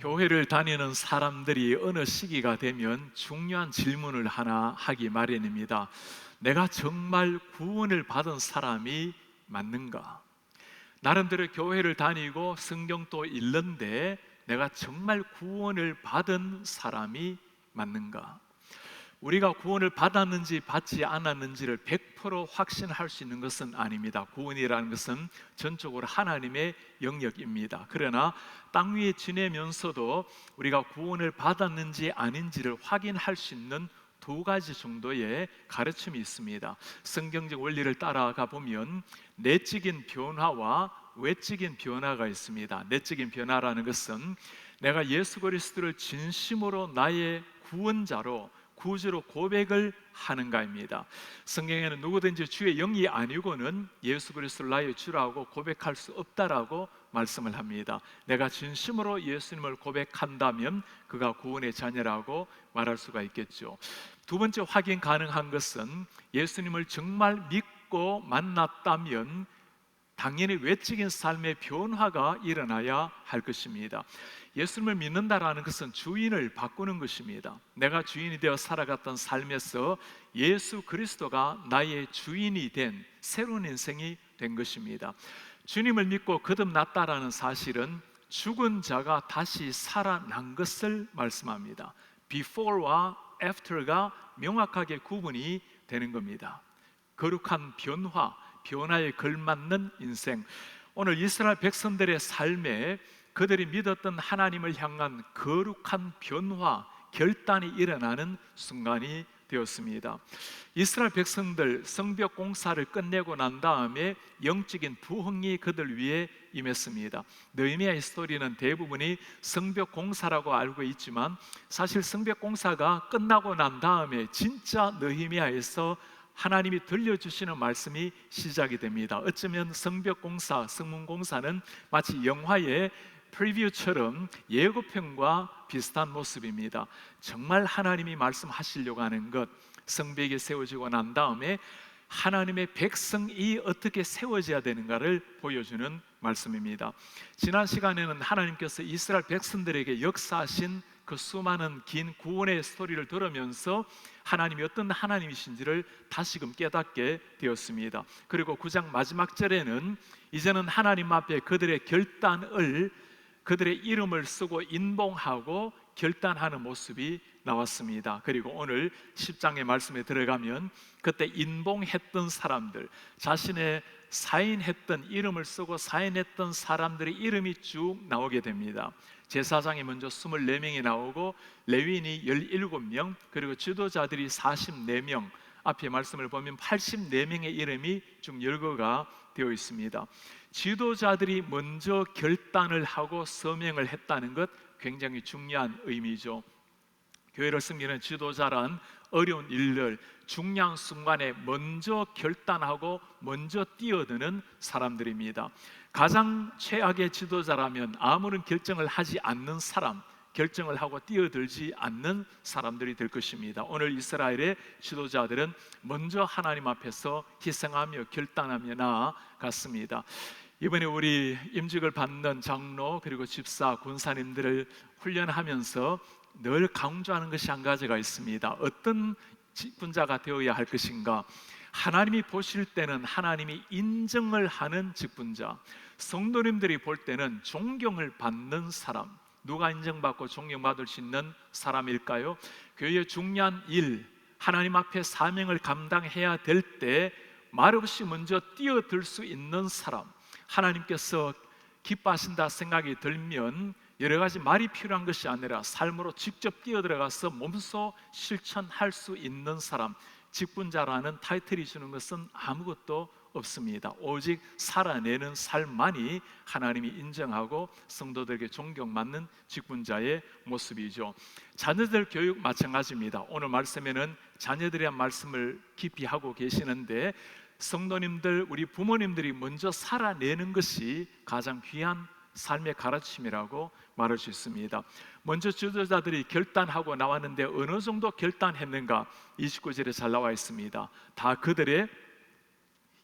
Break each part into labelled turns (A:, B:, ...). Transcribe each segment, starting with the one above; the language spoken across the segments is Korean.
A: 교회를 다니는 사람들이 어느 시기가 되면 중요한 질문을 하나 하기 마련입니다. 내가 정말 구원을 받은 사람이 맞는가? 나름대로 교회를 다니고 성경도 읽는데 내가 정말 구원을 받은 사람이 맞는가? 우리가 구원을 받았는지 받지 않았는지를 100% 확신할 수 있는 것은 아닙니다. 구원이라는 것은 전적으로 하나님의 영역입니다. 그러나 땅 위에 지내면서도 우리가 구원을 받았는지 아닌지를 확인할 수 있는 두 가지 정도의 가르침이 있습니다. 성경적 원리를 따라가 보면 내적인 변화와 외적인 변화가 있습니다. 내적인 변화라는 것은 내가 예수 그리스도를 진심으로 나의 구원자로 구주로 고백을 하는가입니다. 성경에는 누구든지 주의 영이 아니고는 예수 그리스도를 나의 주라고 고백할 수 없다라고 말씀을 합니다. 내가 진심으로 예수님을 고백한다면 그가 구원의 자녀라고 말할 수가 있겠죠. 두 번째 확인 가능한 것은 예수님을 정말 믿고 만났다면 당연히 외적인 삶의 변화가 일어나야 할 것입니다. 예수님을 믿는다라는 것은 주인을 바꾸는 것입니다. 내가 주인이 되어 살아갔던 삶에서 예수 그리스도가 나의 주인이 된 새로운 인생이 된 것입니다. 주님을 믿고 거듭났다라는 사실은 죽은 자가 다시 살아난 것을 말씀합니다. before와 after가 명확하게 구분이 되는 겁니다. 거룩한 변화에 걸맞는 인생. 오늘 이스라엘 백성들의 삶에 그들이 믿었던 하나님을 향한 거룩한 변화, 결단이 일어나는 순간이 되었습니다. 이스라엘 백성들 성벽 공사를 끝내고 난 다음에 영적인 부흥이 그들 위에 임했습니다. 느헤미야의 스토리는 대부분이 성벽 공사라고 알고 있지만 사실 성벽 공사가 끝나고 난 다음에 진짜 느헤미야에서 하나님이 들려주시는 말씀이 시작이 됩니다. 어쩌면 성벽 공사, 성문 공사는 마치 영화의 프리뷰처럼 예고편과 비슷한 모습입니다. 정말 하나님이 말씀하시려고 하는 것, 성벽이 세워지고 난 다음에 하나님의 백성이 어떻게 세워져야 되는가를 보여주는 말씀입니다. 지난 시간에는 하나님께서 이스라엘 백성들에게 역사하신 그 수많은 긴 구원의 스토리를 들으면서 하나님이 어떤 하나님이신지를 다시금 깨닫게 되었습니다. 그리고 9장 마지막 절에는 이제는 하나님 앞에 그들의 결단을, 그들의 이름을 쓰고 인봉하고 결단하는 모습이 나왔습니다. 그리고 오늘 10장의 말씀에 들어가면 그때 인봉했던 사람들, 자신의 사인했던, 이름을 쓰고 사인했던 사람들의 이름이 쭉 나오게 됩니다. 제사장이 먼저 24명이 나오고 레위인이 17명, 그리고 지도자들이 44명, 앞에 말씀을 보면 84명의 이름이 쭉 열거가 되어 있습니다. 지도자들이 먼저 결단을 하고 서명을 했다는 것, 굉장히 중요한 의미죠. 교회를 섬기는 지도자란 어려운 일들, 중요한 순간에 먼저 결단하고 먼저 뛰어드는 사람들입니다. 가장 최악의 지도자라면 아무런 결정을 하지 않는 사람, 결정을 하고 뛰어들지 않는 사람들이 될 것입니다. 오늘 이스라엘의 지도자들은 먼저 하나님 앞에서 희생하며 결단하며 나아갔습니다. 이번에 우리 임직을 받는 장로 그리고 집사, 군사님들을 훈련하면서 늘 강조하는 것이 한 가지가 있습니다. 어떤 직분자가 되어야 할 것인가? 하나님이 보실 때는 하나님이 인정을 하는 직분자, 성도님들이 볼 때는 존경을 받는 사람. 누가 인정받고 존경받을 수 있는 사람일까요? 교회의 중요한 일, 하나님 앞에 사명을 감당해야 될 때 말없이 먼저 뛰어들 수 있는 사람, 하나님께서 기뻐하신다 생각이 들면 여러 가지 말이 필요한 것이 아니라 삶으로 직접 뛰어들어가서 몸소 실천할 수 있는 사람, 직분자라는 타이틀이 주는 것은 아무것도 없습니다. 오직 살아내는 삶만이 하나님이 인정하고 성도들에게 존경받는 직분자의 모습이죠. 자녀들 교육 마찬가지입니다. 오늘 말씀에는 자녀들에 대한 말씀을 깊이 하고 계시는데 성도님들, 우리 부모님들이 먼저 살아내는 것이 가장 귀한 삶의 가르침이라고 말할 수 있습니다. 먼저 지도자들이 결단하고 나왔는데 어느 정도 결단했는가? 29절에 잘 나와 있습니다. 다 그들의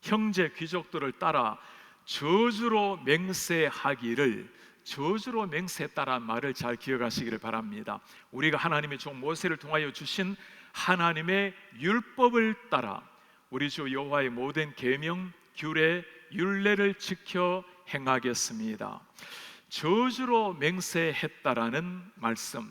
A: 형제 귀족들을 따라 저주로 맹세하기를 저주로 맹세했다라는 말을 잘 기억하시기를 바랍니다. 우리가 하나님의 종 모세를 통하여 주신 하나님의 율법을 따라 우리 주 여호와의 모든 계명, 규례, 율례를 지켜 행하겠습니다. 저주로 맹세했다라는 말씀,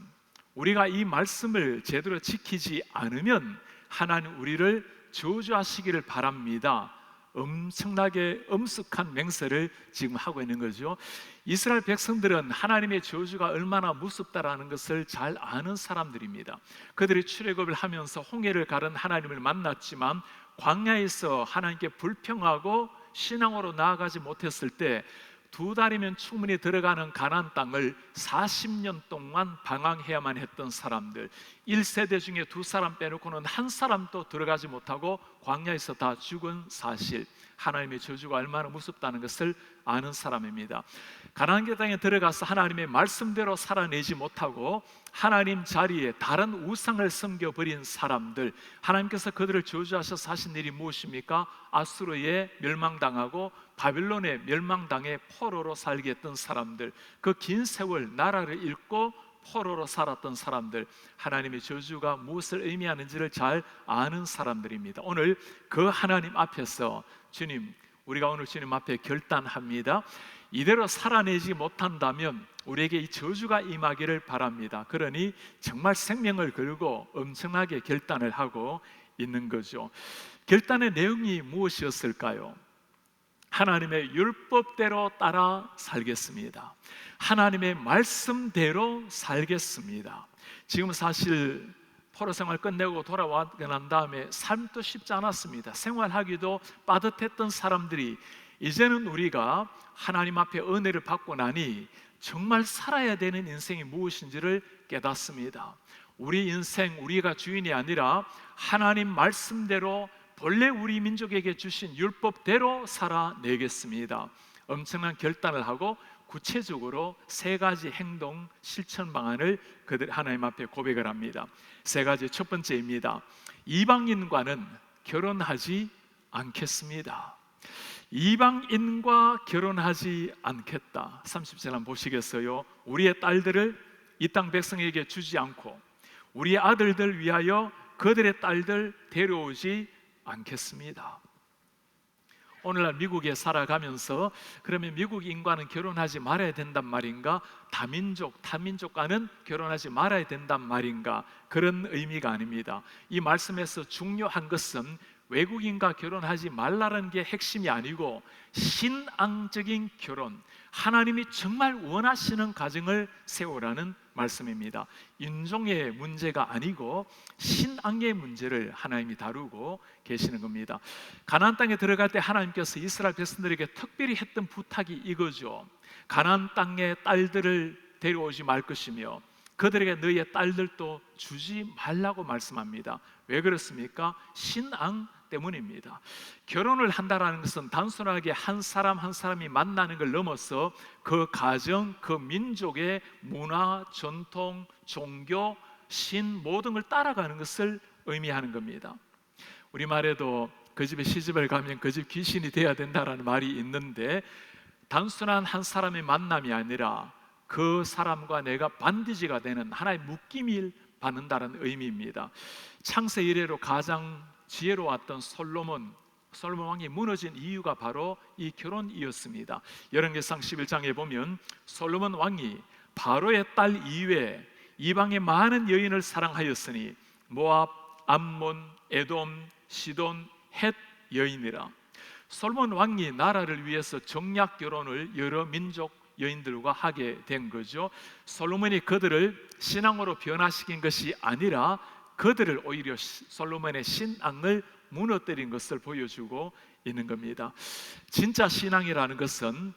A: 우리가 이 말씀을 제대로 지키지 않으면 하나님 우리를 저주하시기를 바랍니다. 엄청나게 엄숙한 맹세를 지금 하고 있는 거죠. 이스라엘 백성들은 하나님의 저주가 얼마나 무섭다라는 것을 잘 아는 사람들입니다. 그들이 출애굽을 하면서 홍해를 가른 하나님을 만났지만 광야에서 하나님께 불평하고 신앙으로 나아가지 못했을 때 2달이면 충분히 들어가는 가나안 땅을 40년 동안 방황해야만 했던 사람들, 1세대 중에 2사람 빼놓고는 한 사람도 들어가지 못하고 광야에서 다 죽은 사실, 하나님의 저주가 얼마나 무섭다는 것을 아는 사람입니다. 가나안 땅에 들어가서 하나님의 말씀대로 살아내지 못하고 하나님 자리에 다른 우상을 섬겨버린 사람들, 하나님께서 그들을 저주하셔서 하신 일이 무엇입니까? 아수르에 멸망당하고 바빌론에 멸망당해 포로로 살게 했던 사람들, 그 긴 세월 나라를 잃고 포로로 살았던 사람들, 하나님의 저주가 무엇을 의미하는지를 잘 아는 사람들입니다. 오늘 그 하나님 앞에서 주님, 우리가 오늘 주님 앞에 결단합니다. 이대로 살아내지 못한다면 우리에게 이 저주가 임하기를 바랍니다. 그러니 정말 생명을 걸고 엄청나게 결단을 하고 있는 거죠. 결단의 내용이 무엇이었을까요? 하나님의 율법대로 따라 살겠습니다. 하나님의 말씀대로 살겠습니다. 지금 사실 포로 생활 끝내고 돌아와 난 다음에 삶도 쉽지 않았습니다. 생활하기도 빠듯했던 사람들이 이제는 우리가 하나님 앞에 은혜를 받고 나니 정말 살아야 되는 인생이 무엇인지를 깨닫습니다. 우리 인생, 우리가 주인이 아니라 하나님 말씀대로 본래 우리 민족에게 주신 율법대로 살아내겠습니다. 엄청난 결단을 하고 구체적으로 3가지 행동 실천 방안을 그들 하나님 앞에 고백을 합니다. 3가지. 첫 번째입니다. 이방인과는 결혼하지 않겠습니다. 이방인과 결혼하지 않겠다. 30절 한번 보시겠어요? 우리의 딸들을 이 땅 백성에게 주지 않고 우리의 아들들 위하여 그들의 딸들 데려오지 않겠습니다. 오늘날 미국에 살아가면서 그러면 미국인과는 결혼하지 말아야 된단 말인가? 타민족과는 결혼하지 말아야 된단 말인가? 그런 의미가 아닙니다. 이 말씀에서 중요한 것은 외국인과 결혼하지 말라는 게 핵심이 아니고 신앙적인 결혼, 하나님이 정말 원하시는 가정을 세우라는 말씀입니다. 인종의 문제가 아니고 신앙의 문제를 하나님이 다루고 계시는 겁니다. 가나안 땅에 들어갈 때 하나님께서 이스라엘 백성들에게 특별히 했던 부탁이 이거죠. 가나안 땅의 딸들을 데려오지 말 것이며 그들에게 너희의 딸들도 주지 말라고 말씀합니다. 왜 그렇습니까? 신앙 때문입니다. 결혼을 한다는 것은 단순하게 한 사람 한 사람이 만나는 걸 넘어서 그 가정, 그 민족의 문화, 전통, 종교, 신 모든 걸 따라가는 것을 의미하는 겁니다. 우리말에도 그 집에 시집을 가면 그 집 귀신이 돼야 된다라는 말이 있는데 단순한 한 사람의 만남이 아니라 그 사람과 내가 반디지가 되는 하나의 묶임을 받는다는 의미입니다. 창세 이래로 가장 지혜로웠던 솔로몬 왕이 무너진 이유가 바로 이 결혼이었습니다. 열왕기상 11장에 보면 솔로몬 왕이 바로의 딸 이외에 이방의 많은 여인을 사랑하였으니 모압, 암몬, 에돔, 시돈, 헷 여인이라. 솔로몬 왕이 나라를 위해서 정략 결혼을 여러 민족 여인들과 하게 된 거죠. 솔로몬이 그들을 신앙으로 변화시킨 것이 아니라 그들을 오히려 솔로몬의 신앙을 무너뜨린 것을 보여주고 있는 겁니다. 진짜 신앙이라는 것은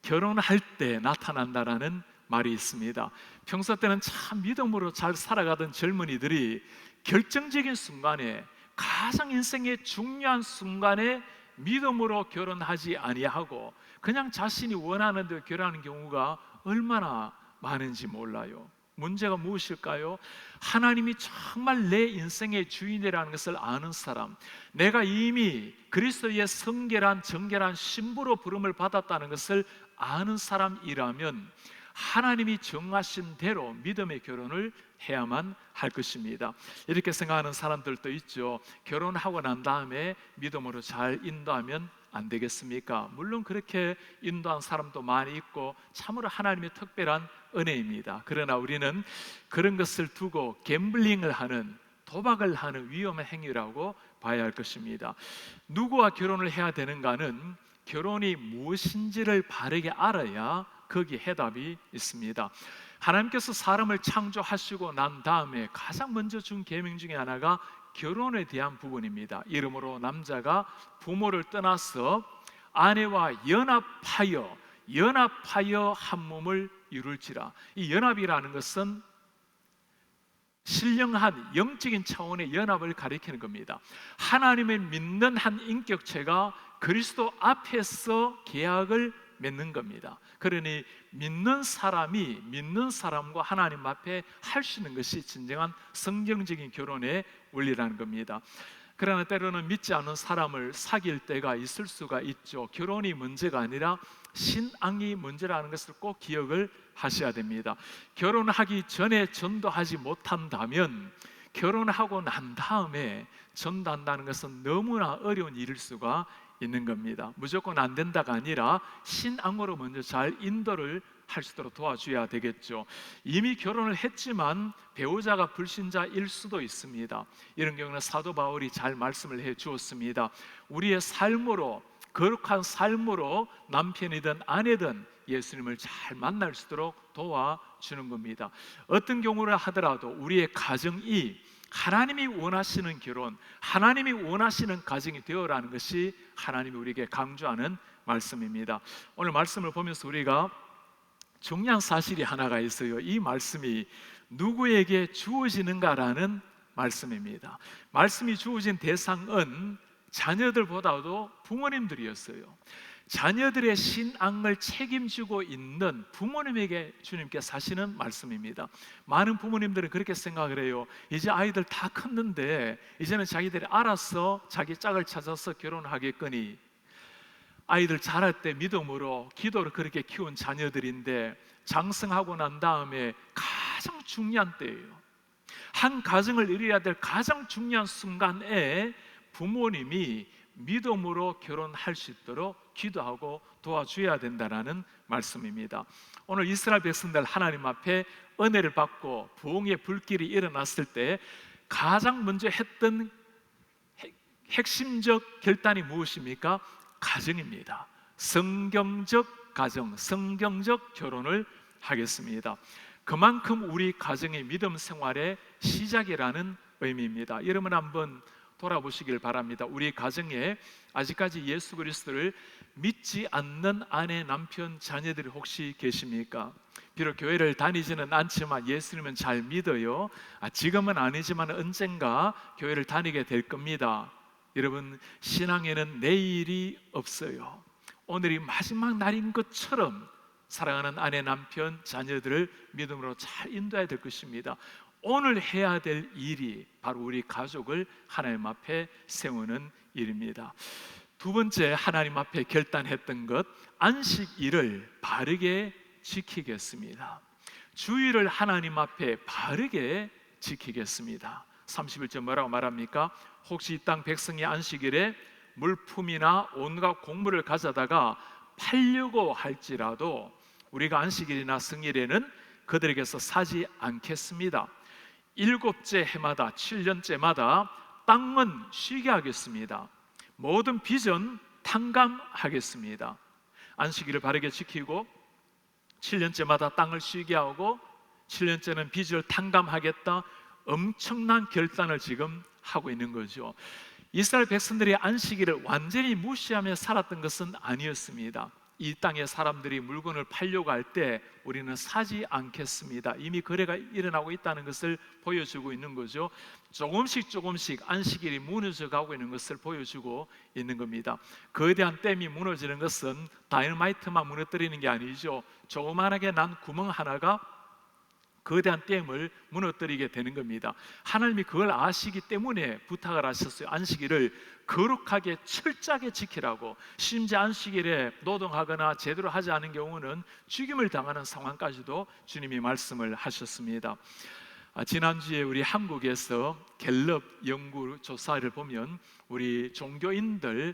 A: 결혼할 때 나타난다라는 말이 있습니다. 평소 때는 참 믿음으로 잘 살아가던 젊은이들이 결정적인 순간에, 가장 인생의 중요한 순간에 믿음으로 결혼하지 아니하고 그냥 자신이 원하는 대로 결혼하는 경우가 얼마나 많은지 몰라요. 문제가 무엇일까요? 하나님이 정말 내 인생의 주인이라는 것을 아는 사람, 내가 이미 그리스도의 성결한 정결한 신부로 부름을 받았다는 것을 아는 사람이라면 하나님이 정하신 대로 믿음의 결혼을 해야만 할 것입니다. 이렇게 생각하는 사람들도 있죠. 결혼하고 난 다음에 믿음으로 잘 인도하면 안 되겠습니까? 물론 그렇게 인도한 사람도 많이 있고 참으로 하나님의 특별한 은혜입니다. 그러나 우리는 그런 것을 두고 갬블링을 하는, 도박을 하는 위험한 행위라고 봐야 할 것입니다. 누구와 결혼을 해야 되는가는 결혼이 무엇인지를 바르게 알아야 거기에 해답이 있습니다. 하나님께서 사람을 창조하시고 난 다음에 가장 먼저 준 계명 중에 하나가 결혼에 대한 부분입니다. 이러므로 남자가 부모를 떠나서 아내와 연합하여 한 몸을 이룰지라. 이 연합이라는 것은 신령한 영적인 차원의 연합을 가리키는 겁니다. 하나님을 믿는 한 인격체가 그리스도 앞에서 계약을 맺는 겁니다. 그러니 믿는 사람과 하나님 앞에 할 수 있는 것이 진정한 성경적인 결혼의 원리라는 겁니다. 그러나 때로는 믿지 않는 사람을 사귈 때가 있을 수가 있죠. 결혼이 문제가 아니라 신앙이 문제라는 것을 꼭 기억을 하셔야 됩니다. 결혼하기 전에 전도하지 못한다면 결혼하고 난 다음에 전도한다는 것은 너무나 어려운 일일 수가 있는 겁니다. 무조건 안 된다가 아니라 신앙으로 먼저 잘 인도를 할 수 있도록 도와줘야 되겠죠. 이미 결혼을 했지만 배우자가 불신자일 수도 있습니다. 이런 경우는 사도 바울이 잘 말씀을 해 주었습니다. 우리의 삶으로, 거룩한 삶으로 남편이든 아내든 예수님을 잘 만날 수 있도록 도와주는 겁니다. 어떤 경우를 하더라도 우리의 가정이 하나님이 원하시는 결혼, 하나님이 원하시는 가정이 되어라는 것이 하나님이 우리에게 강조하는 말씀입니다. 오늘 말씀을 보면서 우리가 중요한 사실이 하나가 있어요. 이 말씀이 누구에게 주어지는가라는 말씀입니다. 말씀이 주어진 대상은 자녀들보다도 부모님들이었어요. 자녀들의 신앙을 책임지고 있는 부모님에게 주님께서 하시는 말씀입니다. 많은 부모님들은 그렇게 생각을 해요. 이제 아이들 다 컸는데 이제는 자기들이 알아서 자기 짝을 찾아서 결혼하겠거니, 아이들 자랄 때 믿음으로 기도를 그렇게 키운 자녀들인데 장성하고 난 다음에 가장 중요한 때예요. 한 가정을 이뤄야 될 가장 중요한 순간에 부모님이 믿음으로 결혼할 수 있도록 기도하고 도와줘야 된다는 말씀입니다. 오늘 이스라엘 백성들 하나님 앞에 은혜를 받고 부흥의 불길이 일어났을 때 가장 먼저 했던 핵심적 결단이 무엇입니까? 가정입니다. 성경적 가정, 성경적 결혼을 하겠습니다. 그만큼 우리 가정의 믿음 생활의 시작이라는 의미입니다. 여러분 한번 돌아보시길 바랍니다. 우리 가정에 아직까지 예수 그리스도를 믿지 않는 아내, 남편, 자녀들이 혹시 계십니까? 비록 교회를 다니지는 않지만 예수님은 잘 믿어요. 지금은 아니지만 언젠가 교회를 다니게 될 겁니다. 여러분, 신앙에는 내일이 없어요. 오늘이 마지막 날인 것처럼 사랑하는 아내, 남편, 자녀들을 믿음으로 잘 인도해야 될 것입니다. 오늘 해야 될 일이 바로 우리 가족을 하나님 앞에 세우는 일입니다. 두 번째, 하나님 앞에 결단했던 것, 안식일을 바르게 지키겠습니다. 주일을 하나님 앞에 바르게 지키겠습니다. 31절 뭐라고 말합니까? 혹시 이 땅 백성의 안식일에 물품이나 온갖 곡물을 가져다가 팔려고 할지라도 우리가 안식일이나 성일에는 그들에게서 사지 않겠습니다. 7째 해마다 7년째마다 땅은 쉬게 하겠습니다. 모든 빚은 탕감하겠습니다. 안식일을 바르게 지키고 7년째마다 땅을 쉬게 하고 7년째는 빚을 탕감하겠다. 엄청난 결단을 지금 하고 있는 거죠. 이스라엘 백성들이 안식일을 완전히 무시하며 살았던 것은 아니었습니다. 이 땅의 사람들이 물건을 팔려고 할 때 우리는 사지 않겠습니다. 이미 거래가 일어나고 있다는 것을 보여주고 있는 거죠. 조금씩 안식일이 무너져 가고 있는 것을 보여주고 있는 겁니다. 거대한 댐이 무너지는 것은 다이너마이트만 무너뜨리는 게 아니죠. 조그만하게 난 구멍 하나가 거대한 댐을 무너뜨리게 되는 겁니다. 하나님이 그걸 아시기 때문에 부탁을 하셨어요. 안식일을 거룩하게 철저하게 지키라고. 심지어 안식일에 노동하거나 제대로 하지 않은 경우는 죽임을 당하는 상황까지도 주님이 말씀을 하셨습니다. 지난주에 우리 한국에서 갤럽 연구 조사를 보면 우리 종교인들이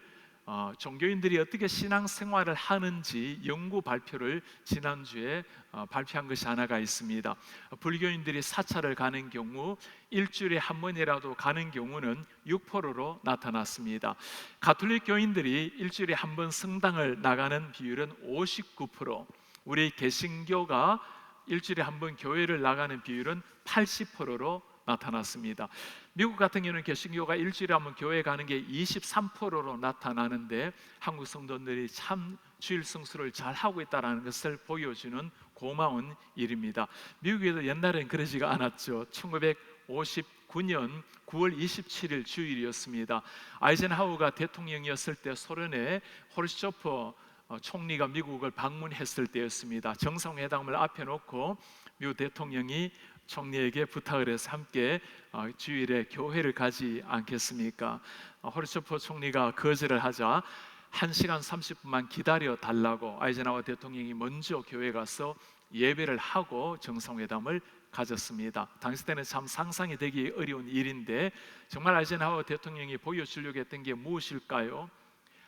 A: 어떻게 신앙생활을 하는지 연구 발표를 지난주에 발표한 것이 하나가 있습니다. 불교인들이 사찰을 가는 경우 일주일에 한 번이라도 가는 경우는 6%로 나타났습니다. 가톨릭 교인들이 일주일에 한 번 성당을 나가는 비율은 59%, 우리 개신교가 일주일에 한 번 교회를 나가는 비율은 80%로 나타났습니다. 미국 같은 경우는 개신교가 일주일에 한 번 교회 가는 게 23%로 나타나는데 한국 성도들이 참 주일 성수를 잘 하고 있다는 것을 보여주는 고마운 일입니다. 미국에도 옛날엔 그러지가 않았죠. 1959년 9월 27일 주일이었습니다. 아이젠하워가 대통령이었을 때 소련의 호르시초프 총리가 미국을 방문했을 때였습니다. 정상회담을 앞에 놓고 미국 대통령이 총리에게 부탁을 해서 함께 주일에 교회를 가지 않겠습니까? 호르초프 총리가 거절을 하자 1시간 30분만 기다려 달라고 아이젠하워 대통령이 먼저 교회 가서 예배를 하고 정상회담을 가졌습니다. 당시 때는 참 상상이 되기 어려운 일인데 정말 아이젠하워 대통령이 보여주려고 했던 게 무엇일까요?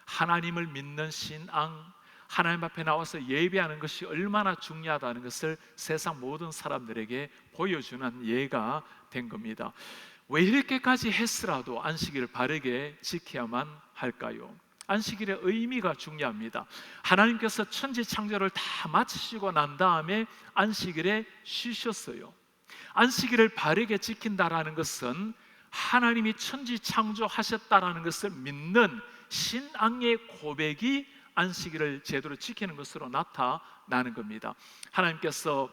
A: 하나님을 믿는 신앙, 하나님 앞에 나와서 예배하는 것이 얼마나 중요하다는 것을 세상 모든 사람들에게 보여주는 예가 된 겁니다. 왜 이렇게까지 했으라도 안식일을 바르게 지켜야만 할까요? 안식일의 의미가 중요합니다. 하나님께서 천지 창조를 다 마치시고 난 다음에 안식일에 쉬셨어요. 안식일을 바르게 지킨다라는 것은 하나님이 천지 창조하셨다라는 것을 믿는 신앙의 고백이 안식일을 제대로 지키는 것으로 나타나는 겁니다. 하나님께서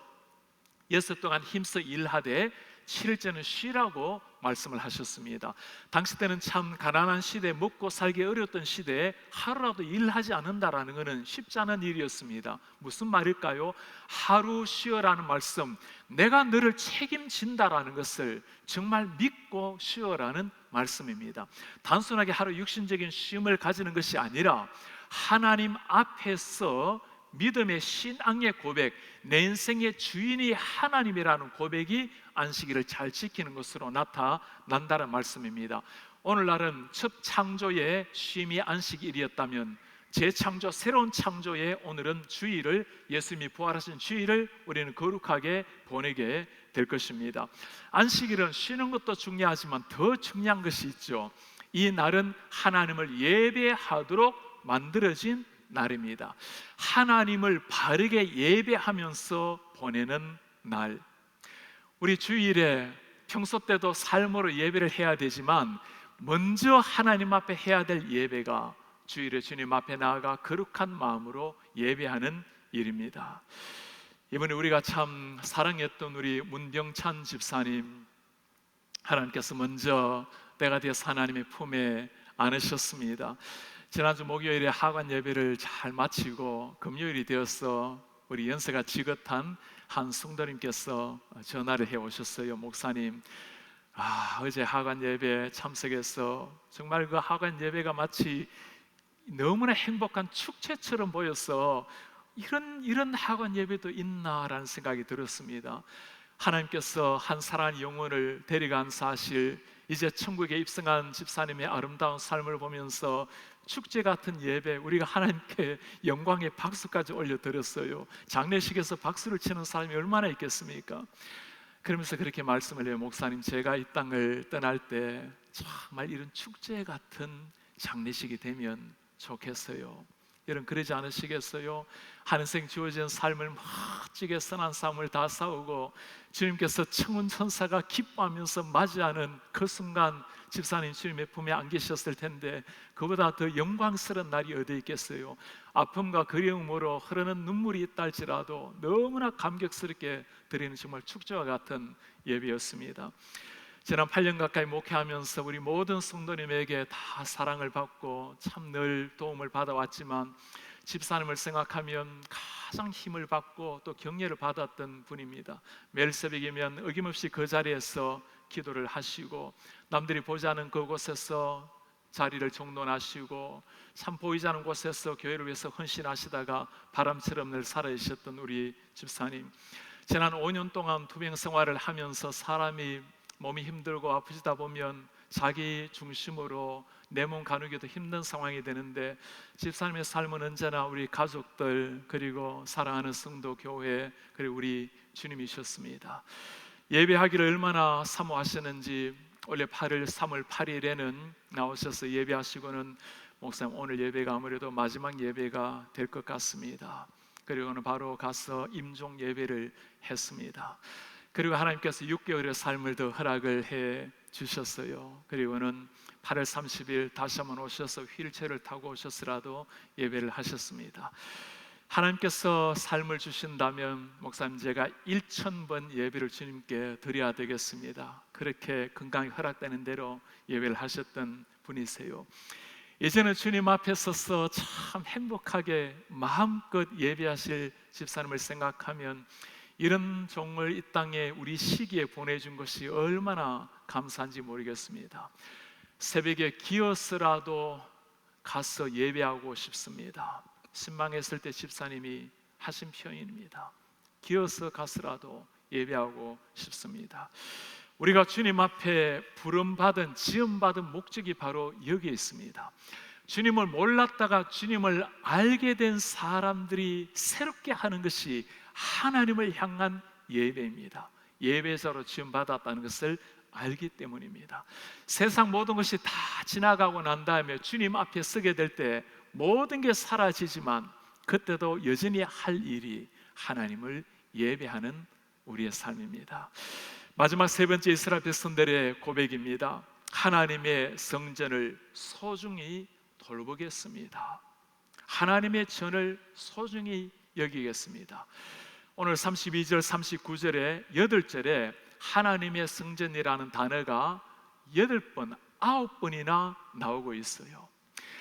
A: 6일 동안 힘써 일하되 7일째는 쉬라고 말씀을 하셨습니다. 당시 때는 참 가난한 시대, 먹고 살기 어려웠던 시대에 하루라도 일하지 않는다라는 것은 쉽지 않은 일이었습니다. 무슨 말일까요? 하루 쉬어라는 말씀, 내가 너를 책임진다라는 것을 정말 믿고 쉬어라는 말씀입니다. 단순하게 하루 육신적인 쉼을 가지는 것이 아니라 하나님 앞에서 믿음의 신앙의 고백, 내 인생의 주인이 하나님이라는 고백이 안식일을 잘 지키는 것으로 나타난다는 말씀입니다. 오늘날은 첫 창조의 쉼이 안식일이었다면 재창조, 새로운 창조의 오늘은 주일을, 예수님이 부활하신 주일을 우리는 거룩하게 보내게 될 것입니다. 안식일은 쉬는 것도 중요하지만 더 중요한 것이 있죠. 이 날은 하나님을 예배하도록 만들어진 날입니다. 하나님을 바르게 예배하면서 보내는 날. 우리 주일에 평소 때도 삶으로 예배를 해야 되지만 먼저 하나님 앞에 해야 될 예배가 주일에 주님 앞에 나아가 거룩한 마음으로 예배하는 일입니다. 이번에 우리가 참 사랑했던 우리 문병찬 집사님, 하나님께서 먼저 때가 되어서 하나님의 품에 안으셨습니다. 지난주 목요일에 하관 예배를 잘 마치고 금요일이 되어서 우리 연세가 지긋한 한 성도님께서 전화를 해오셨어요. 목사님, 어제 하관 예배 참석해서 정말 그 하관 예배가 마치 너무나 행복한 축제처럼 보여서 이런 하관 예배도 있나라는 생각이 들었습니다. 하나님께서 한 사람 영혼을 데려간 사실, 이제 천국에 입성한 집사님의 아름다운 삶을 보면서 축제 같은 예배, 우리가 하나님께 영광의 박수까지 올려드렸어요. 장례식에서 박수를 치는 사람이 얼마나 있겠습니까? 그러면서 그렇게 말씀을 해요. 목사님, 제가 이 땅을 떠날 때 정말 이런 축제 같은 장례식이 되면 좋겠어요. 여러분 그러지 않으시겠어요? 한 인생 주어진 삶을 멋지게 선한 삶을 다 싸우고 주님께서 천군천사가 기뻐하면서 맞이하는 그 순간 집사님 주님의 품에 안 계셨을 텐데 그보다 더 영광스러운 날이 어디 있겠어요? 아픔과 그리움으로 흐르는 눈물이 있다 할지라도 너무나 감격스럽게 드리는 정말 축제와 같은 예배였습니다. 지난 8년 가까이 목회하면서 우리 모든 성도님에게 다 사랑을 받고 참 늘 도움을 받아왔지만 집사님을 생각하면 가장 힘을 받고 또 격려를 받았던 분입니다. 매일 새벽이면 어김없이 그 자리에서 기도를 하시고 남들이 보지 않은 그곳에서 자리를 정돈하시고 참 보이지 않은 곳에서 교회를 위해서 헌신하시다가 바람처럼 늘 살아계셨던 우리 집사님, 지난 5년 동안 투병 생활을 하면서 사람이 몸이 힘들고 아프시다 보면 자기 중심으로 내 몸 가누기도 힘든 상황이 되는데 집사님의 삶은 언제나 우리 가족들 그리고 사랑하는 성도 교회 그리고 우리 주님이셨습니다. 예배하기를 얼마나 사모하시는지 원래 3월 8일에는 나오셔서 예배하시고는 목사님 오늘 예배가 아무래도 마지막 예배가 될 것 같습니다. 그리고는 바로 가서 임종 예배를 했습니다. 그리고 하나님께서 6개월의 삶을 더 허락을 해 주셨어요. 그리고는 8월 30일 다시 한번 오셔서 휠체어를 타고 오셨으라도 예배를 하셨습니다. 하나님께서 삶을 주신다면 목사님 제가 1000번 예배를 주님께 드려야 되겠습니다. 그렇게 건강이 허락되는 대로 예배를 하셨던 분이세요. 이제는 주님 앞에 서서 참 행복하게 마음껏 예배하실 집사님을 생각하면 이런 종을 이 땅에 우리 시기에 보내준 것이 얼마나 감사한지 모르겠습니다. 새벽에 기어서라도 가서 예배하고 싶습니다. 신방했을 때 집사님이 하신 표현입니다. 기어서 가서라도 예배하고 싶습니다. 우리가 주님 앞에 부름받은 지음받은 목적이 바로 여기에 있습니다. 주님을 몰랐다가 주님을 알게 된 사람들이 새롭게 하는 것이 하나님을 향한 예배입니다. 예배자로 지음받았다는 것을 알기 때문입니다. 세상 모든 것이 다 지나가고 난 다음에 주님 앞에 서게 될 때 모든 게 사라지지만 그때도 여전히 할 일이 하나님을 예배하는 우리의 삶입니다. 마지막 세 번째 이스라엘 백성들의 고백입니다. 하나님의 성전을 소중히 돌보겠습니다. 하나님의 전을 소중히 여기겠습니다. 오늘 32절 39절에 8절에 하나님의 성전이라는 단어가 8번, 9번이나 나오고 있어요.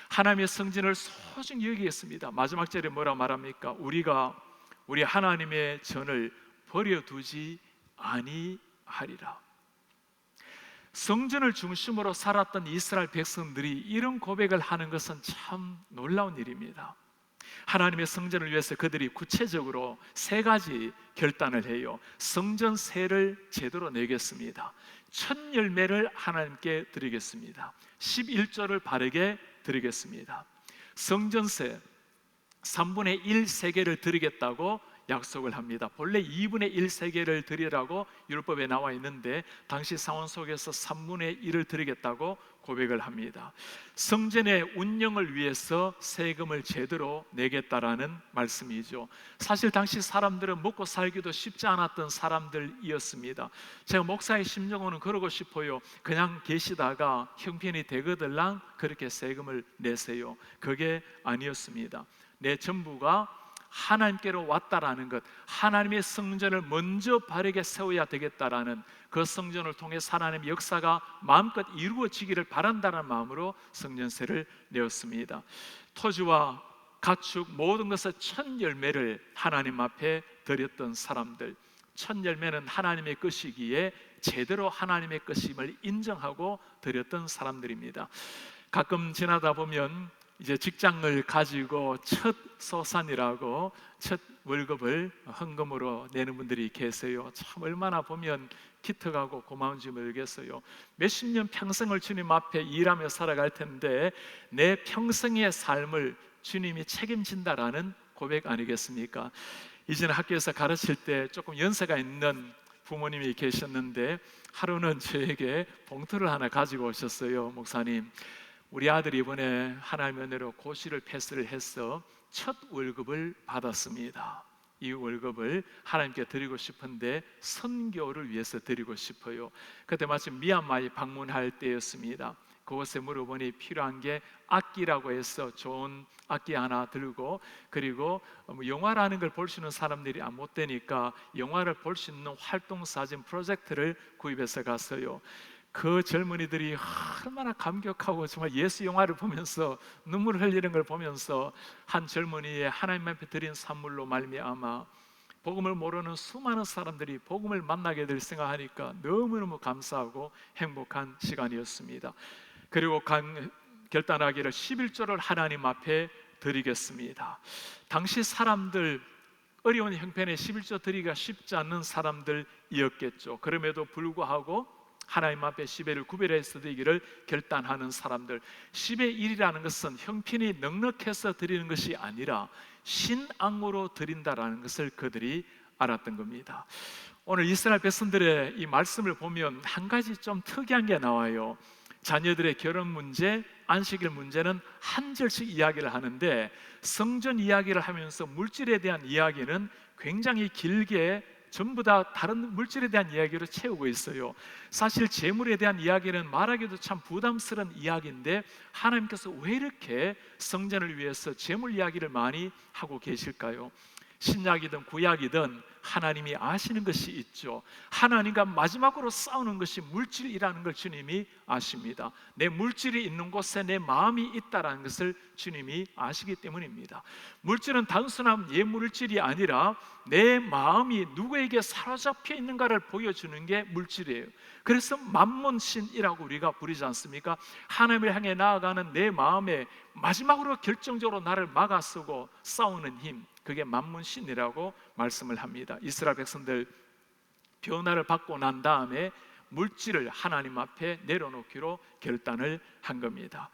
A: 하나님의 성전을 소중히 여기겠습니다. 마지막 절에 뭐라 말합니까? 우리가 우리 하나님의 전을 버려두지 아니하리라. 성전을 중심으로 살았던 이스라엘 백성들이 이런 고백을 하는 것은 참 놀라운 일입니다. 하나님의 성전을 위해서 그들이 구체적으로 3가지 결단을 해요. 성전세를 제대로 내겠습니다. 첫 열매를 하나님께 드리겠습니다. 11조를 바르게 드리겠습니다. 성전세 3분의 1 세계를 드리겠다고 약속을 합니다. 본래 2분의 1 세계를 드리라고 율법에 나와 있는데 당시 상황 속에서 3분의 1을 드리겠다고 고백을 합니다. 성전의 운영을 위해서 세금을 제대로 내겠다라는 말씀이죠. 사실 당시 사람들은 먹고 살기도 쉽지 않았던 사람들이었습니다. 제가 목사의 심정으로는 그러고 싶어요. 그냥 계시다가 형편이 되거들랑 그렇게 세금을 내세요. 그게 아니었습니다. 내 전부가 하나님께로 왔다라는 것, 하나님의 성전을 먼저 바르게 세워야 되겠다라는 그 성전을 통해 하나님의 역사가 마음껏 이루어지기를 바란다는 마음으로 성전세를 내었습니다. 토지와 가축 모든 것의 첫 열매를 하나님 앞에 드렸던 사람들, 첫 열매는 하나님의 것이기에 제대로 하나님의 것임을 인정하고 드렸던 사람들입니다. 가끔 지나다 보면 이제 직장을 가지고 첫 소산이라고 첫 월급을 헌금으로 내는 분들이 계세요. 참 얼마나 보면 기특하고 고마운지 모르겠어요. 몇십 년 평생을 주님 앞에 일하며 살아갈 텐데 내 평생의 삶을 주님이 책임진다라는 고백 아니겠습니까? 이제는 학교에서 가르칠 때 조금 연세가 있는 부모님이 계셨는데 하루는 저에게 봉투를 하나 가지고 오셨어요. 목사님, 우리 아들이 이번에 하나님의 은혜로 고시를 패스를 해서 첫 월급을 받았습니다. 이 월급을 하나님께 드리고 싶은데 선교를 위해서 드리고 싶어요. 그때 마침 미얀마에 방문할 때였습니다. 그곳에 물어보니 필요한 게 악기라고 해서 좋은 악기 하나 들고, 그리고 영화라는 걸 볼 수 있는 사람들이 못 되니까 영화를 볼 수 있는 활동사진 프로젝트를 구입해서 갔어요. 그 젊은이들이 얼마나 감격하고 정말 예수 영화를 보면서 눈물을 흘리는 걸 보면서 한 젊은이의 하나님 앞에 드린 선물로 말미암아 복음을 모르는 수많은 사람들이 복음을 만나게 될 생각하니까 너무너무 감사하고 행복한 시간이었습니다. 그리고 결단하기를 11조를 하나님 앞에 드리겠습니다. 당시 사람들, 어려운 형편에 11조 드리기가 쉽지 않는 사람들이었겠죠. 그럼에도 불구하고 하나님 앞에 10회를 구별해서 드리기를 결단하는 사람들, 10의 1이라는 것은 형편이 넉넉해서 드리는 것이 아니라 신앙으로 드린다라는 것을 그들이 알았던 겁니다. 오늘 이스라엘 백성들의 이 말씀을 보면 한 가지 좀 특이한 게 나와요. 자녀들의 결혼 문제, 안식일 문제는 한 절씩 이야기를 하는데 성전 이야기를 하면서 물질에 대한 이야기는 굉장히 길게 전부 다 다른 물질에 대한 이야기로 채우고 있어요. 사실 재물에 대한 이야기는 말하기도 참 부담스러운 이야기인데 하나님께서 왜 이렇게 성전을 위해서 재물 이야기를 많이 하고 계실까요? 신약이든 구약이든 하나님이 아시는 것이 있죠. 하나님과 마지막으로 싸우는 것이 물질이라는 걸 주님이 아십니다. 내 물질이 있는 곳에 내 마음이 있다는 것을 주님이 아시기 때문입니다. 물질은 단순한 예물질이 아니라 내 마음이 누구에게 사로잡혀 있는가를 보여주는 게 물질이에요. 그래서 만몬신이라고 우리가 부르지 않습니까? 하나님을 향해 나아가는 내 마음에 마지막으로 결정적으로 나를 막아서고 싸우는 힘, 그게 만문신이라고 말씀을 합니다. 이스라엘 백성들 변화를 받고 난 다음에 물질을 하나님 앞에 내려놓기로 결단을 한 겁니다.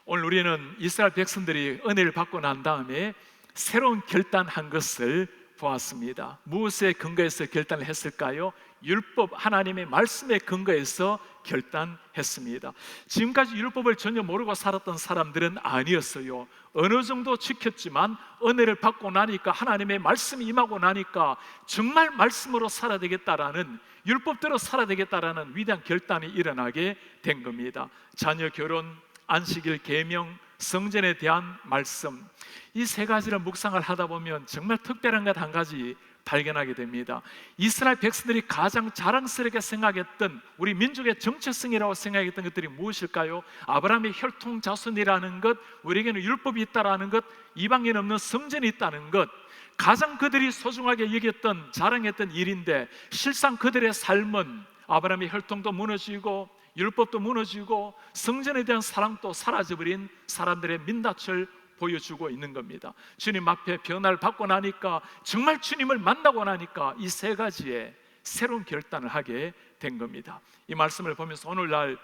A: 오늘 우리는 이스라엘 백성들이 은혜를 받고 난 다음에 새로운 결단한 것을 보았습니다. 무엇에 근거해서 결단을 했을까요? 율법, 하나님의 말씀에 근거해서 결단했습니다. 지금까지 율법을 전혀 모르고 살았던 사람들은 아니었어요. 어느 정도 지켰지만 은혜를 받고 나니까, 하나님의 말씀이 임하고 나니까 정말 말씀으로 살아야 되겠다라는, 율법대로 살아야 되겠다라는 위대한 결단이 일어나게 된 겁니다. 자녀 결혼, 안식일 계명, 성전에 대한 말씀, 이 세 가지를 묵상을 하다 보면 정말 특별한 것 한 가지 발견하게 됩니다. 이스라엘 백성들이 가장 자랑스럽게 생각했던, 우리 민족의 정체성이라고 생각했던 것들이 무엇일까요? 아브라함의 혈통 자손이라는 것, 우리에게는 율법이 있다라는 것, 이방인 없는 성전이 있다는 것, 가장 그들이 소중하게 여겼던, 자랑했던 일인데 실상 그들의 삶은 아브라함의 혈통도 무너지고 율법도 무너지고 성전에 대한 사랑도 사라져버린 사람들의 민낯을 보여주고 있는 겁니다. 주님 앞에 변화를 받고 나니까, 정말 주님을 만나고 나니까 이 세 가지의 새로운 결단을 하게 된 겁니다. 이 말씀을 보면서 오늘날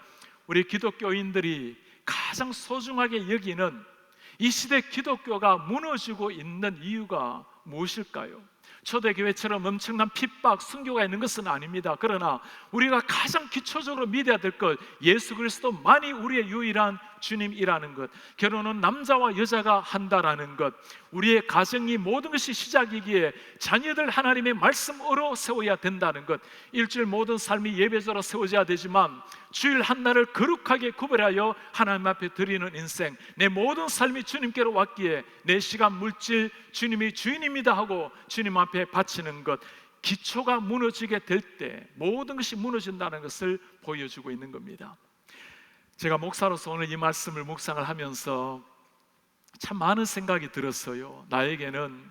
A: 우리 기독교인들이 가장 소중하게 여기는 이 시대 기독교가 무너지고 있는 이유가 무엇일까요? 초대교회처럼 엄청난 핍박, 순교가 있는 것은 아닙니다. 그러나 우리가 가장 기초적으로 믿어야 될 것, 예수 그리스도만이 우리의 유일한 주님이라는 것, 결혼은 남자와 여자가 한다라는 것, 우리의 가정이 모든 것이 시작이기에 자녀들 하나님의 말씀으로 세워야 된다는 것, 일주일 모든 삶이 예배자로 세워져야 되지만 주일 한날을 거룩하게 구별하여 하나님 앞에 드리는 인생, 내 모든 삶이 주님께로 왔기에 내 시간, 물질, 주님이 주인입니다 하고 주님 앞에 바치는 것, 기초가 무너지게 될 때 모든 것이 무너진다는 것을 보여주고 있는 겁니다. 제가 목사로서 오늘 이 말씀을 묵상을 하면서 참 많은 생각이 들었어요. 나에게는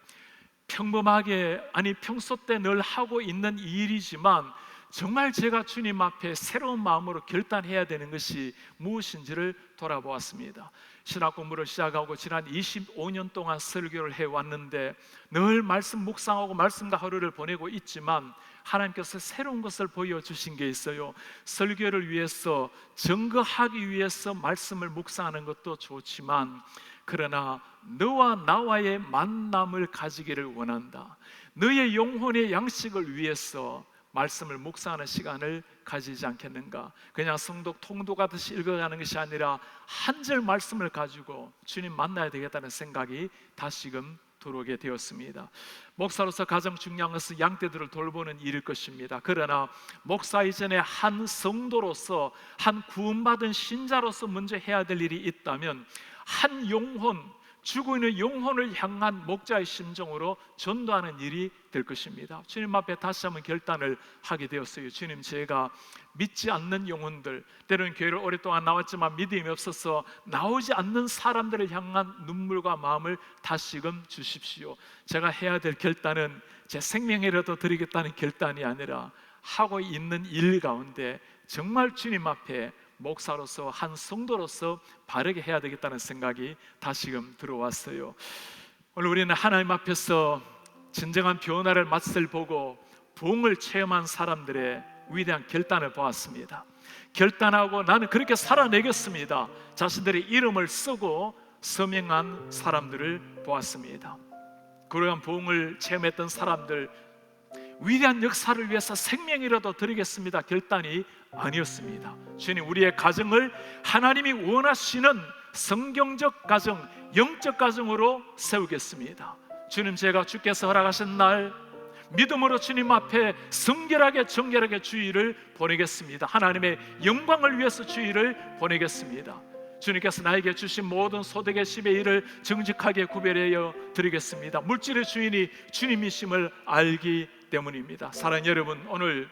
A: 평범하게, 아니 평소 때 늘 하고 있는 일이지만 정말 제가 주님 앞에 새로운 마음으로 결단해야 되는 것이 무엇인지를 돌아보았습니다. 신학 공부를 시작하고 지난 25년 동안 설교를 해왔는데 늘 말씀 묵상하고 말씀과 하루를 보내고 있지만 하나님께서 새로운 것을 보여주신 게 있어요. 설교를 위해서, 증거하기 위해서 말씀을 묵상하는 것도 좋지만, 그러나 너와 나와의 만남을 가지기를 원한다, 너의 영혼의 양식을 위해서 말씀을 묵상하는 시간을 가지지 않겠는가? 그냥 성독 통독하듯이 읽어가는 것이 아니라 한 절 말씀을 가지고 주님 만나야 되겠다는 생각이 다시금 들어오게 되었습니다. 목사로서 가장 중요한 것은 양떼들을 돌보는 일일 것입니다. 그러나 목사 이전에 한 성도로서, 한 구원받은 신자로서 먼저 해야 될 일이 있다면 한 영혼, 죽어있는 영혼을 향한 목자의 심정으로 전도하는 일이 될 것입니다. 주님 앞에 다시 한번 결단을 하게 되었어요. 주님, 제가 믿지 않는 영혼들, 때로는 교회를 오랫동안 나왔지만 믿음이 없어서 나오지 않는 사람들을 향한 눈물과 마음을 다시금 주십시오. 제가 해야 될 결단은 제 생명이라도 드리겠다는 결단이 아니라 하고 있는 일 가운데 정말 주님 앞에 목사로서 한 성도로서 바르게 해야 되겠다는 생각이 다시금 들어왔어요. 오늘 우리는 하나님 앞에서 진정한 변화를 맛을 보고 부흥을 체험한 사람들의 위대한 결단을 보았습니다. 결단하고 나는 그렇게 살아내겠습니다. 자신들의 이름을 쓰고 서명한 사람들을 보았습니다. 그러한 부흥을 체험했던 사람들, 위대한 역사를 위해서 생명이라도 드리겠습니다 결단이 아니었습니다. 주님, 우리의 가정을 하나님이 원하시는 성경적 가정, 영적 가정으로 세우겠습니다. 주님, 제가 주께서 허락하신 날 믿음으로 주님 앞에 성결하게 정결하게 주일을 보내겠습니다. 하나님의 영광을 위해서 주일을 보내겠습니다. 주님께서 나에게 주신 모든 소득의 10의 1을 정직하게 구별하여 드리겠습니다. 물질의 주인이 주님이심을 알기 때문입니다. 사랑하는 여러분, 오늘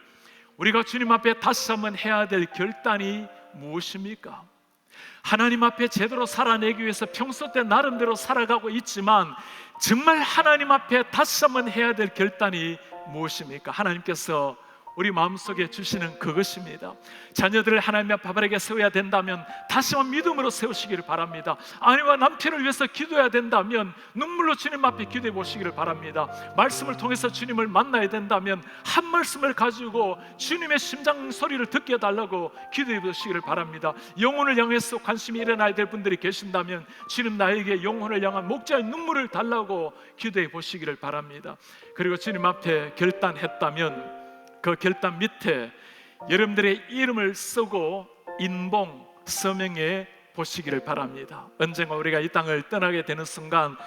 A: 우리가 주님 앞에 다시 한번 해야 될 결단이 무엇입니까? 하나님 앞에 제대로 살아내기 위해서 평소 때 나름대로 살아가고 있지만 정말 하나님 앞에 다시 한번 해야 될 결단이 무엇입니까? 하나님께서 우리 마음속에 주시는 그것입니다. 자녀들을 하나님 앞에 바르게 세워야 된다면 다시 한번 믿음으로 세우시기를 바랍니다. 아내와 남편을 위해서 기도해야 된다면 눈물로 주님 앞에 기도해 보시기를 바랍니다. 말씀을 통해서 주님을 만나야 된다면 한 말씀을 가지고 주님의 심장 소리를 듣게 해달라고 기도해 보시기를 바랍니다. 영혼을 향해서 관심이 일어나야 될 분들이 계신다면 주님, 나에게 영혼을 향한 목자의 눈물을 달라고 기도해 보시기를 바랍니다. 그리고 주님 앞에 결단했다면 그 결단 밑에 여러분들의 이름을 쓰고 인봉 서명해 보시기를 바랍니다. 언젠가 우리가 이 땅을 떠나게 되는 순간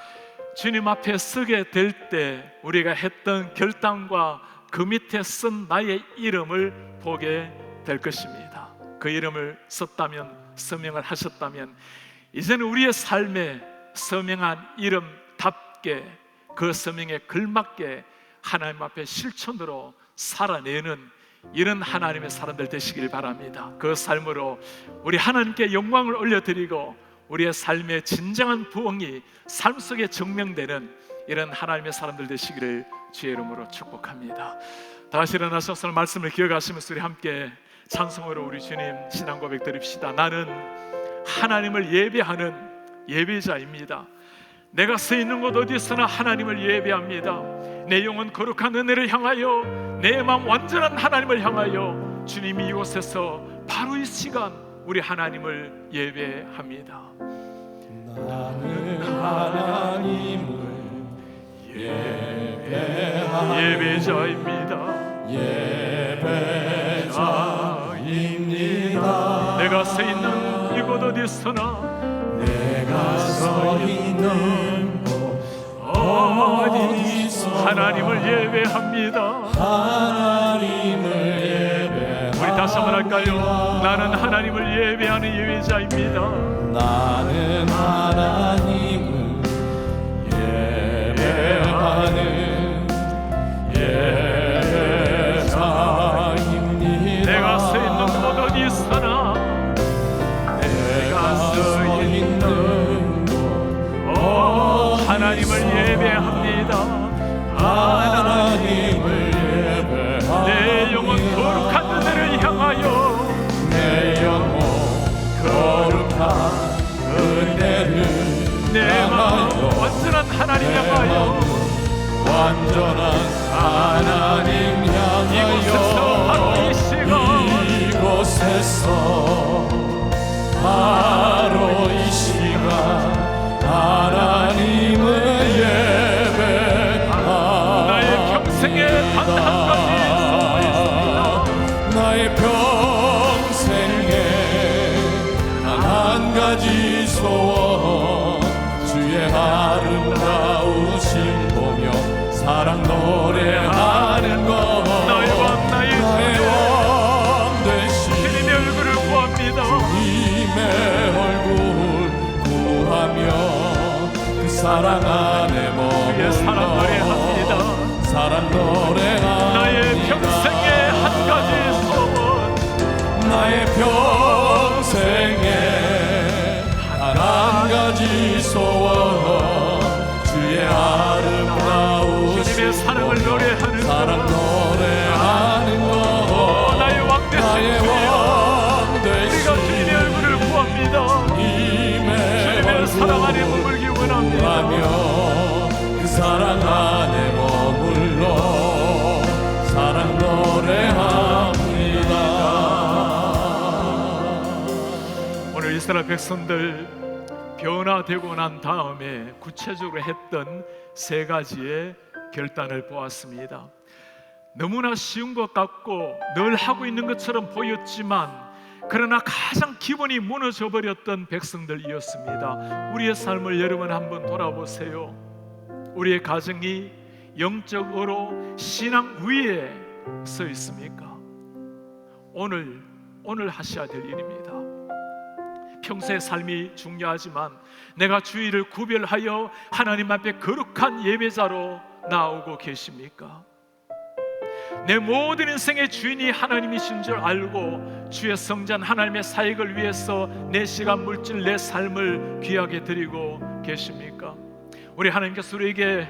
A: 주님 앞에 서게 될 때 우리가 했던 결단과 그 밑에 쓴 나의 이름을 보게 될 것입니다. 그 이름을 썼다면, 서명을 하셨다면 이제는 우리의 삶에 서명한 이름답게 그 서명에 걸맞게 하나님 앞에 실천으로 살아내는 이런 하나님의 사람들 되시길 바랍니다. 그 삶으로 우리 하나님께 영광을 올려드리고 우리의 삶의 진정한 부흥이 삶 속에 증명되는 이런 하나님의 사람들 되시기를 주의 이름으로 축복합니다. 다시 일어나셔서 말씀을 기억하시면서 우리 함께 찬송으로 우리 주님 신앙 고백 드립시다. 나는 하나님을 예배하는 예배자입니다. 내가 서 있는 곳 어디서나 하나님을 예배합니다. 내 영혼 거룩한 은혜를 향하여, 내 마음 완전한 하나님을 향하여 주님이 이곳에서 바로 이 시간 우리 하나님을 예배합니다.
B: 나는 하나님을 예배합니다.
A: 예배자입니다.
B: 예배자입니다.
A: 내가 서 있는 이곳 어디서나,
B: 내가 서 있는 곳 어디서
A: 하나님을 예배합니다.
B: 하나님을 예배합니다.
A: 우리 다시 한번 할까요? 나는 하나님을 예배하는 예배자입니다.
B: 나는 하나님을 예배하는 예배자입니다.
A: 내가 서 있는 곳 어디서나,
B: 내가 서 있는 곳
A: 하나님을 예배합니다.
B: 하나님을 예배하며
A: 내 영혼 거룩한 은혜를 향하여,
B: 내 영혼 거룩한 은혜를
A: 내 마음 완전한 하나님 향하여,
B: 완전한 하나님
A: 이곳에서 바로 이
B: 향하여
A: 시간,
B: 이곳에서 바로 이 시간 하나님을 예배합니다.
A: 나의 평생에 단 한 가지 소원이 있습니다.
B: 나의 평생에 단 한 가지 소원, 주의 아름다우심 보며 사랑 노래하는 것.
A: 나의 왕, 나의
B: 왕 되신
A: 주님의 얼굴을 구합니다.
B: 주님의 얼굴 구하며 그
A: 이스라엘 백성들 변화되고 난 다음에 구체적으로 했던 세 가지의 결단을 보았습니다. 너무나 쉬운 것 같고 늘 하고 있는 것처럼 보였지만 그러나 가장 기본이 무너져 버렸던 백성들이었습니다. 우리의 삶을 여러분 한번 돌아보세요. 우리의 가정이 영적으로 신앙 위에 서 있습니까? 오늘 하셔야 될 일입니다. 평소의 삶이 중요하지만 내가 주일을 구별하여 하나님 앞에 거룩한 예배자로 나오고 계십니까? 내 모든 인생의 주인이 하나님이신 줄 알고 주의 성전 하나님의 사역을 위해서 내 시간, 물질, 내 삶을 귀하게 드리고 계십니까? 우리 하나님께서 우리에게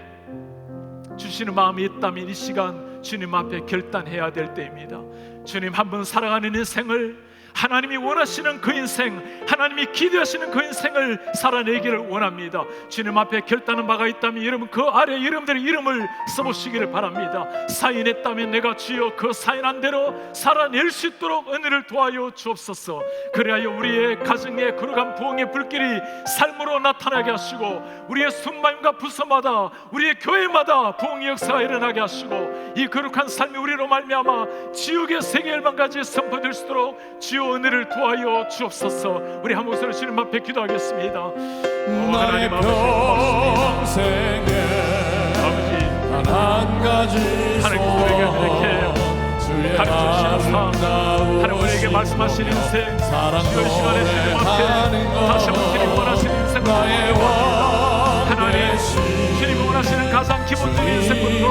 A: 주시는 마음이 있다면 이 시간 주님 앞에 결단해야 될 때입니다. 주님, 한번 살아가는 인생을 하나님이 원하시는 그 인생, 하나님이 기대하시는 그 인생을 살아내기를 원합니다. 주님 앞에 결단한 바가 있다면 여러분 그 아래 여러분들의 이름을 써보시기를 바랍니다. 사인했다면 내가 주여 그 사인한 대로 살아낼 수 있도록 은혜를 도와여 주옵소서. 그래야 우리의 가정에 거룩한 부흥의 불길이 삶으로 나타나게 하시고 우리의 순마음과 부서마다 우리의 교회마다 부흥의 역사가 일어나게 하시고 이 거룩한 삶이 우리로 말미암아 지옥의 세계 열방까지 선포될 수 있도록 주여 은혜를 도와여 주옵소서. 우리 한 목소리로 주님 앞에 기도하겠습니다.
B: 나의 평생에 단 한 가지 소원 주의 아름다운
A: 하나님 우리에게 말씀하신 인생
B: 사랑도
A: 주의 시간에 주님 앞에 다시 한번 주님 원하시는 인생을 하나님 주님이 원하시는 가장 기본적인 인생부터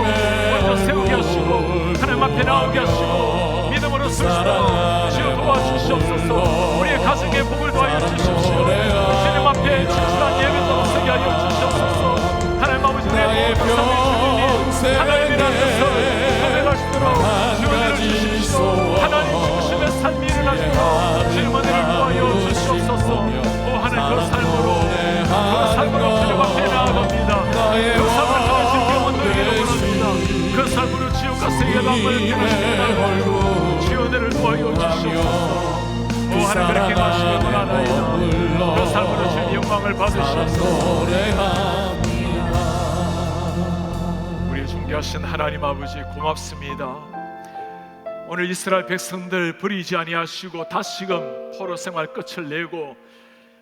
A: 먼저 세우게 하시고 하나님 앞에 나오게 하시고 믿음으로 쓸수록 주여 도와주시옵소서. 우리의 가정에 복을 도하여 주십시오. 주님 앞에 진실한 예배자로 서게 하여 주시옵소서. 하나님 아버지 내 모든 삶의 주인이 하나님이라는 것을 고백할 수 있도록 주여 은혜를 주십시오. 하나님 중심의 삶이 일어나시도록 주님 은혜를 도하여 주시옵소서. 오 하나님 그 삶으로 주님 앞에 나아갑니다. 그 삶을 통해 주님께 원동이기를 원합니다. 그 삶으로 지옥과 세계의 밤을 깨우시고 주여 은혜를 도하여 주시옵소서. 오 하나님 그렇게 가시기 원하나이다. 그 삶으로 주님 영광을 받으시옵소서. 우리 존귀하신 하나님 아버지 고맙습니다. 오늘 이스라엘 백성들 버리지 아니하시고 다시금 포로 생활 끝을 내고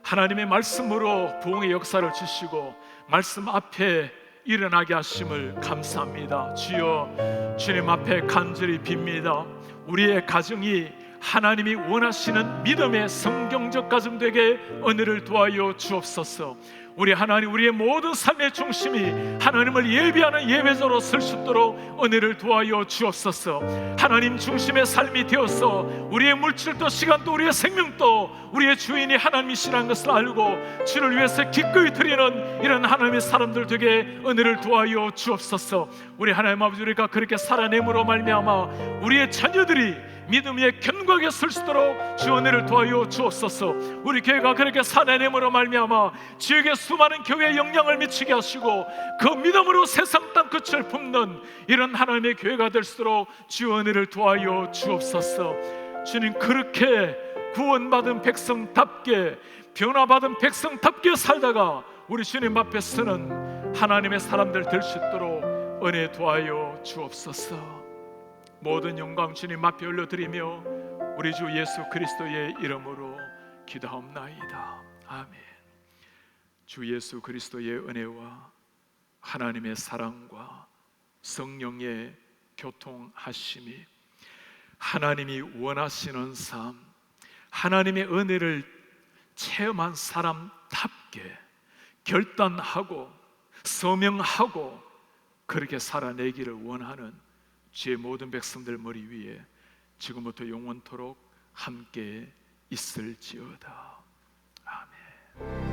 A: 하나님의 말씀으로 부흥의 역사를 주시고 말씀 앞에 일어나게 하심을 감사합니다. 주여 주님 앞에 간절히 빕니다. 우리의 가정이 하나님이 원하시는 믿음의 성경적 가정 되게 은혜를 도와여 주옵소서. 우리 하나님 우리의 모든 삶의 중심이 하나님을 예배하는 예배자로 설 수 있도록 은혜를 도와여 주옵소서. 하나님 중심의 삶이 되어서 우리의 물질도 시간도 우리의 생명도 우리의 주인이 하나님이시라는 것을 알고 주를 위해서 기꺼이 드리는 이런 하나님의 사람들 되게 은혜를 도와여 주옵소서. 우리 하나님 아버지 우리가 그렇게 살아냄으로 말미암아 우리의 자녀들이 믿음 위에 견고하게 설 수 있도록 주 은혜를 도와여 주옵소서. 우리 교회가 그렇게 살아냄으로 말미암아 지역에 수많은 교회에 영향을 미치게 하시고 그 믿음으로 세상 땅 끝을 품는 이런 하나님의 교회가 될 수 있도록 주 은혜를 도와여 주옵소서. 주님 그렇게 구원받은 백성답게 변화받은 백성답게 살다가 우리 주님 앞에 서는 하나님의 사람들 될 수 있도록 은혜 도와여 주옵소서. 모든 영광 주님 앞에 올려드리며 우리 주 예수 그리스도의 이름으로 기도하옵나이다. 아멘. 주 예수 그리스도의 은혜와 하나님의 사랑과 성령의 교통하심이 하나님이 원하시는 삶, 하나님의 은혜를 체험한 사람답게 결단하고 서명하고 그렇게 살아내기를 원하는 주의 모든 백성들 머리 위에 지금부터 영원토록 함께 있을지어다. 아멘.